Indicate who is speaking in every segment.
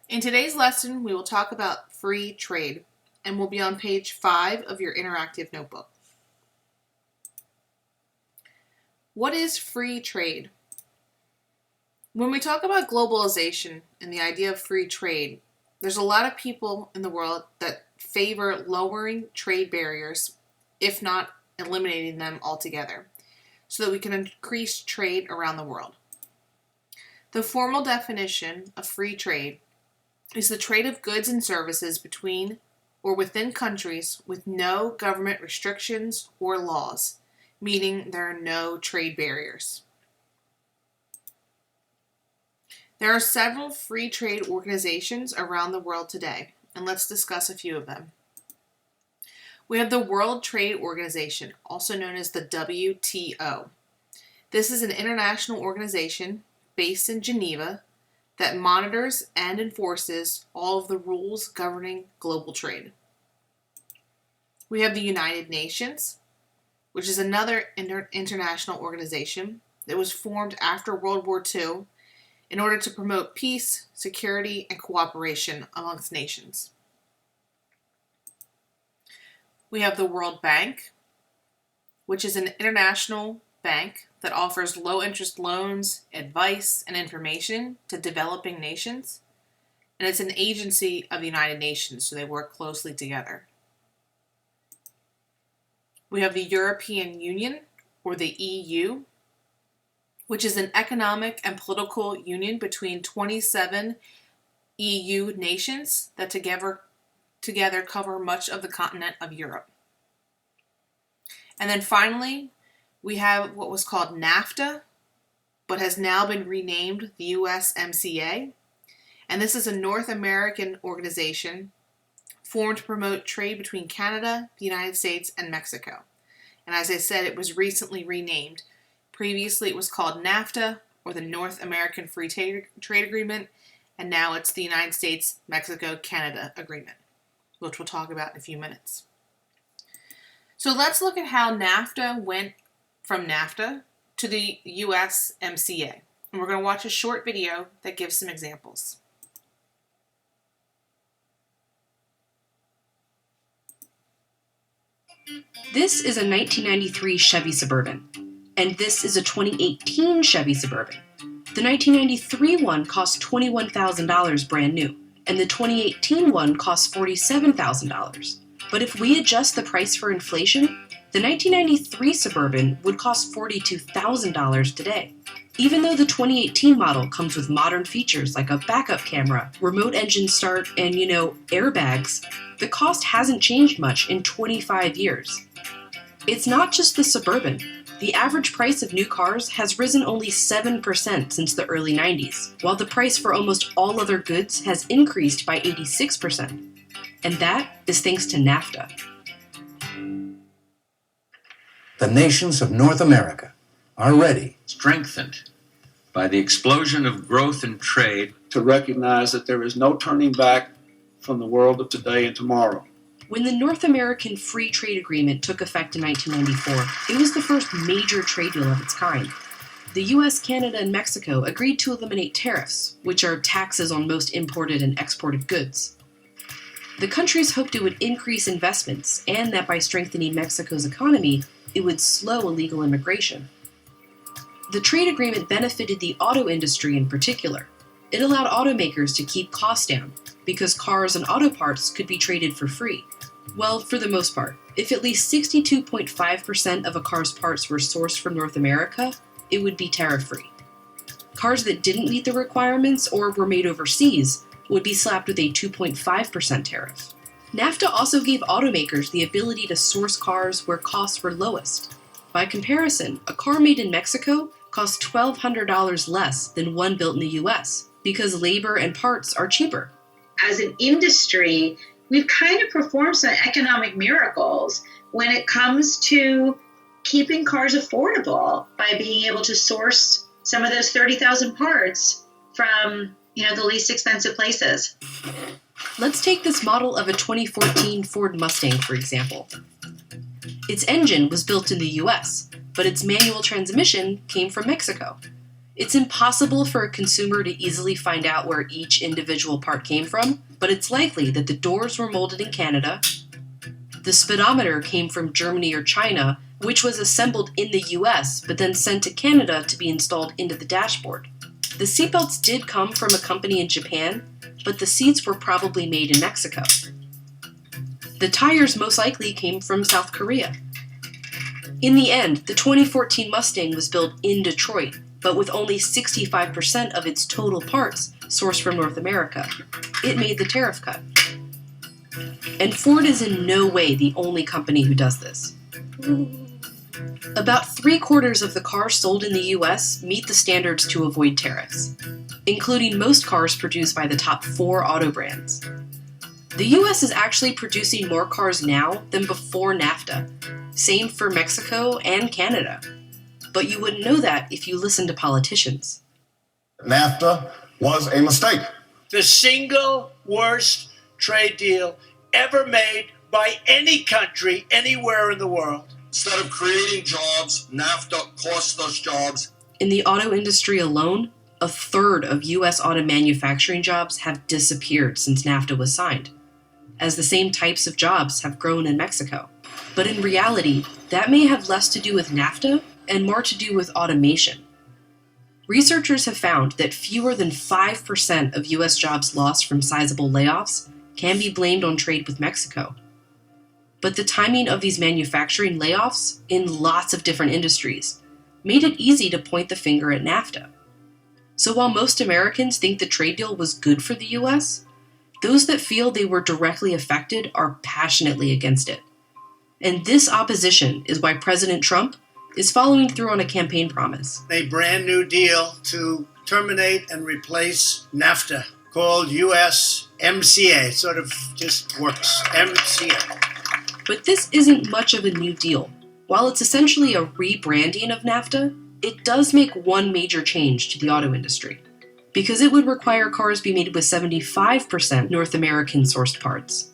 Speaker 1: In today's lesson, we will talk about free trade, and we'll be on page 5 of your interactive notebook. What is free trade? When we talk about globalization and the idea of free trade, there's a lot of people in the world that favor lowering trade barriers, if not eliminating them altogether, so that we can increase trade around the world. The formal definition of free trade is the trade of goods and services between or within countries with no government restrictions or laws, meaning there are no trade barriers. There are several free trade organizations around the world today, and let's discuss a few of them. We have the World Trade Organization, also known as the WTO. This is an international organization based in Geneva that monitors and enforces all of the rules governing global trade. We have the United Nations, which is another international organization that was formed after World War II in order to promote peace, security, and cooperation amongst nations. We have the World Bank, which is an international bank that offers low-interest loans, advice, and information to developing nations. And it's an agency of the United Nations, so they work closely together. We have the European Union, or the EU, which is an economic and political union between 27 EU nations that together cover much of the continent of Europe. And then finally, we have what was called NAFTA, but has now been renamed the USMCA. And this is a North American organization formed to promote trade between Canada, the United States, and Mexico. And as I said, it was recently renamed. Previously, it was called NAFTA, or the North American Free Trade Agreement, and now it's the United States-Mexico-Canada Agreement, which we'll talk about in a few minutes. So let's look at how NAFTA went from NAFTA to the USMCA. And we're going to watch a short video that gives some examples.
Speaker 2: This is a 1993 Chevy Suburban, and this is a 2018 Chevy Suburban. The 1993 one cost $21,000 brand new, and the 2018 one costs $47,000. But if we adjust the price for inflation, the 1993 Suburban would cost $42,000 today. Even though the 2018 model comes with modern features like a backup camera, remote engine start, and, airbags, the cost hasn't changed much in 25 years. It's not just the Suburban. The average price of new cars has risen only 7% since the early 90s, while the price for almost all other goods has increased by 86%. And that is thanks to NAFTA.
Speaker 3: The nations of North America are ready,
Speaker 4: strengthened by the explosion of growth and trade,
Speaker 5: to recognize that there is no turning back from the world of today and tomorrow.
Speaker 2: When the North American Free Trade Agreement took effect in 1994, it was the first major trade deal of its kind. The US, Canada, and Mexico agreed to eliminate tariffs, which are taxes on most imported and exported goods. The countries hoped it would increase investments, and that by strengthening Mexico's economy, it would slow illegal immigration. The trade agreement benefited the auto industry in particular. It allowed automakers to keep costs down, because cars and auto parts could be traded for free. Well, for the most part. If at least 62.5% of a car's parts were sourced from North America, it would be tariff-free. Cars that didn't meet the requirements or were made overseas would be slapped with a 2.5% tariff. NAFTA also gave automakers the ability to source cars where costs were lowest. By comparison, a car made in Mexico costs $1,200 less than one built in the US, because labor and parts are cheaper.
Speaker 6: As an industry, we've kind of performed some economic miracles when it comes to keeping cars affordable by being able to source some of those 30,000 parts from, the least expensive places.
Speaker 2: Let's take this model of a 2014 Ford Mustang, for example. Its engine was built in the US, but its manual transmission came from Mexico. It's impossible for a consumer to easily find out where each individual part came from, but it's likely that the doors were molded in Canada, the speedometer came from Germany or China, which was assembled in the US but then sent to Canada to be installed into the dashboard. The seatbelts did come from a company in Japan, but the seats were probably made in Mexico. The tires most likely came from South Korea. In the end, the 2014 Mustang was built in Detroit, but with only 65% of its total parts sourced from North America. It made the tariff cut. And Ford is in no way the only company who does this. About 3/4 of the cars sold in the US meet the standards to avoid tariffs, including most cars produced by the top 4 auto brands. The US is actually producing more cars now than before NAFTA. Same for Mexico and Canada. But you wouldn't know that if you listened to politicians.
Speaker 7: NAFTA was a mistake.
Speaker 8: The single worst trade deal ever made by any country anywhere in the world.
Speaker 7: Instead of creating jobs, NAFTA cost us jobs.
Speaker 2: In the auto industry alone, 1/3 of US auto manufacturing jobs have disappeared since NAFTA was signed, as the same types of jobs have grown in Mexico. But in reality, that may have less to do with NAFTA and more to do with automation. Researchers have found that fewer than 5% of US jobs lost from sizable layoffs can be blamed on trade with Mexico. But the timing of these manufacturing layoffs in lots of different industries made it easy to point the finger at NAFTA. So while most Americans think the trade deal was good for the US, those that feel they were directly affected are passionately against it. And this opposition is why President Trump is following through on a campaign promise.
Speaker 8: A brand new deal to terminate and replace NAFTA called USMCA. Sort of just works. MCA.
Speaker 2: But this isn't much of a new deal. While it's essentially a rebranding of NAFTA, it does make one major change to the auto industry, because it would require cars be made with 75% North American sourced parts,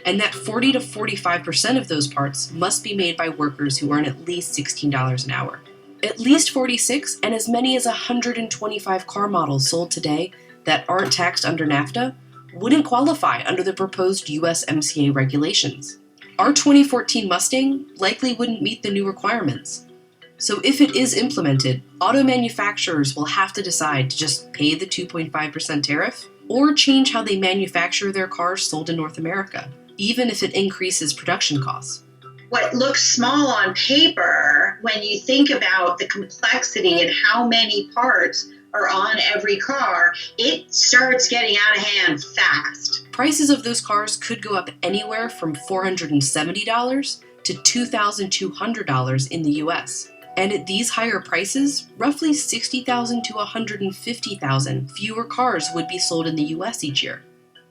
Speaker 2: and that 40 to 45% of those parts must be made by workers who earn at least $16 an hour. At least 46 and as many as 125 car models sold today that aren't taxed under NAFTA wouldn't qualify under the proposed USMCA regulations. Our 2014 Mustang likely wouldn't meet the new requirements. So if it is implemented, auto manufacturers will have to decide to just pay the 2.5% tariff or change how they manufacture their cars sold in North America, even if it increases production costs.
Speaker 6: What looks small on paper, when you think about the complexity and how many parts are on every car, it starts getting out of hand fast.
Speaker 2: Prices of those cars could go up anywhere from $470 to $2,200 in the US. And at these higher prices, roughly 60,000 to 150,000 fewer cars would be sold in the US each year.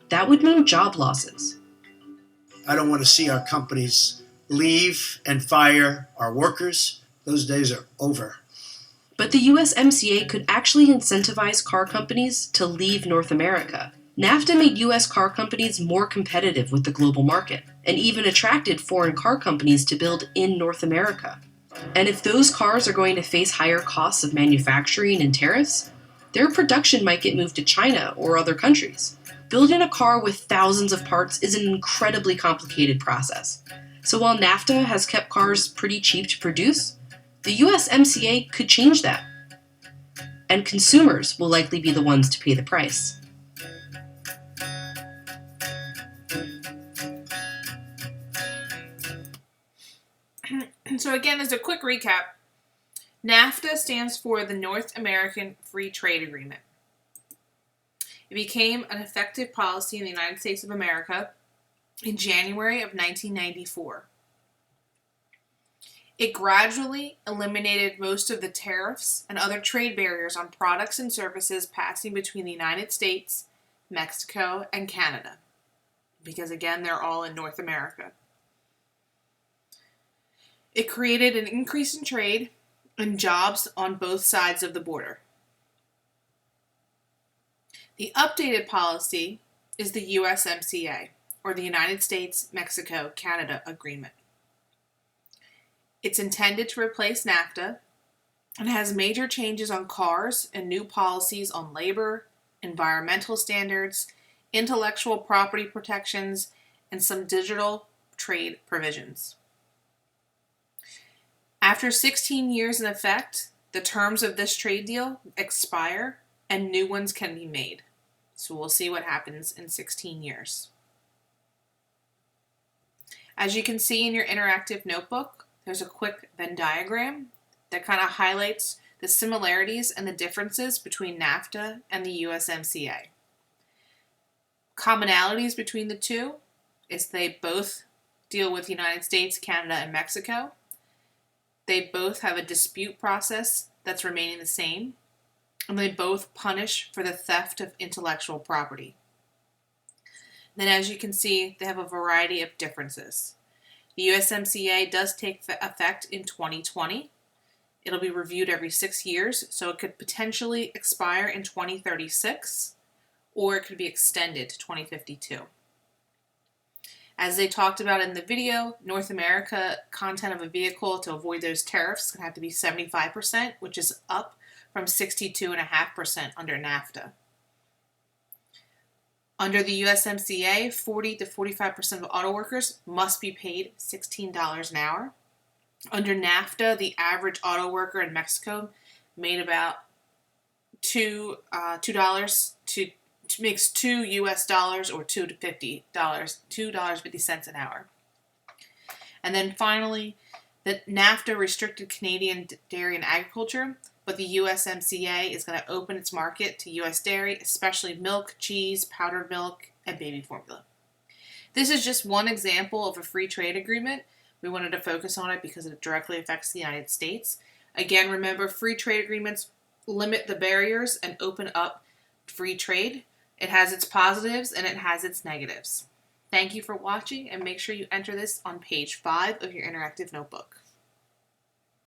Speaker 2: That would mean job losses.
Speaker 8: I don't want to see our companies leave and fire our workers. Those days are over.
Speaker 2: But the USMCA could actually incentivize car companies to leave North America. NAFTA made US car companies more competitive with the global market, and even attracted foreign car companies to build in North America. And if those cars are going to face higher costs of manufacturing and tariffs, their production might get moved to China or other countries. Building a car with thousands of parts is an incredibly complicated process. So while NAFTA has kept cars pretty cheap to produce, the USMCA could change that. And consumers will likely be the ones to pay the price.
Speaker 1: So again, as a quick recap, NAFTA stands for the North American Free Trade Agreement. It became an effective policy in the United States of America in January of 1994. It gradually eliminated most of the tariffs and other trade barriers on products and services passing between the United States, Mexico, and Canada, because again, they're all in North America. It created an increase in trade and jobs on both sides of the border. The updated policy is the USMCA, or the United States-Mexico-Canada Agreement. It's intended to replace NAFTA and has major changes on cars and new policies on labor, environmental standards, intellectual property protections, and some digital trade provisions. After 16 years in effect, the terms of this trade deal expire and new ones can be made. So we'll see what happens in 16 years. As you can see in your interactive notebook, there's a quick Venn diagram that kind of highlights the similarities and the differences between NAFTA and the USMCA. Commonalities between the two is they both deal with the United States, Canada, and Mexico. They both have a dispute process that's remaining the same, and they both punish for the theft of intellectual property. Then, as you can see, they have a variety of differences. The USMCA does take effect in 2020. It'll be reviewed every 6 years, so it could potentially expire in 2036, or it could be extended to 2052. As they talked about in the video, North America content of a vehicle to avoid those tariffs is going to have to be 75%, which is up from 62.5% under NAFTA. Under the USMCA, 40 to 45% of auto workers must be paid $16 an hour. Under NAFTA, the average auto worker in Mexico made about makes $2 US or $2.50 an hour. And then finally, the NAFTA restricted Canadian dairy and agriculture, but the USMCA is going to open its market to US dairy, especially milk, cheese, powdered milk, and baby formula. This is just one example of a free trade agreement. We wanted to focus on it because it directly affects the United States. Again, remember, free trade agreements limit the barriers and open up free trade. It has its positives and it has its negatives. Thank you for watching, and make sure you enter this on page 5 of your interactive notebook.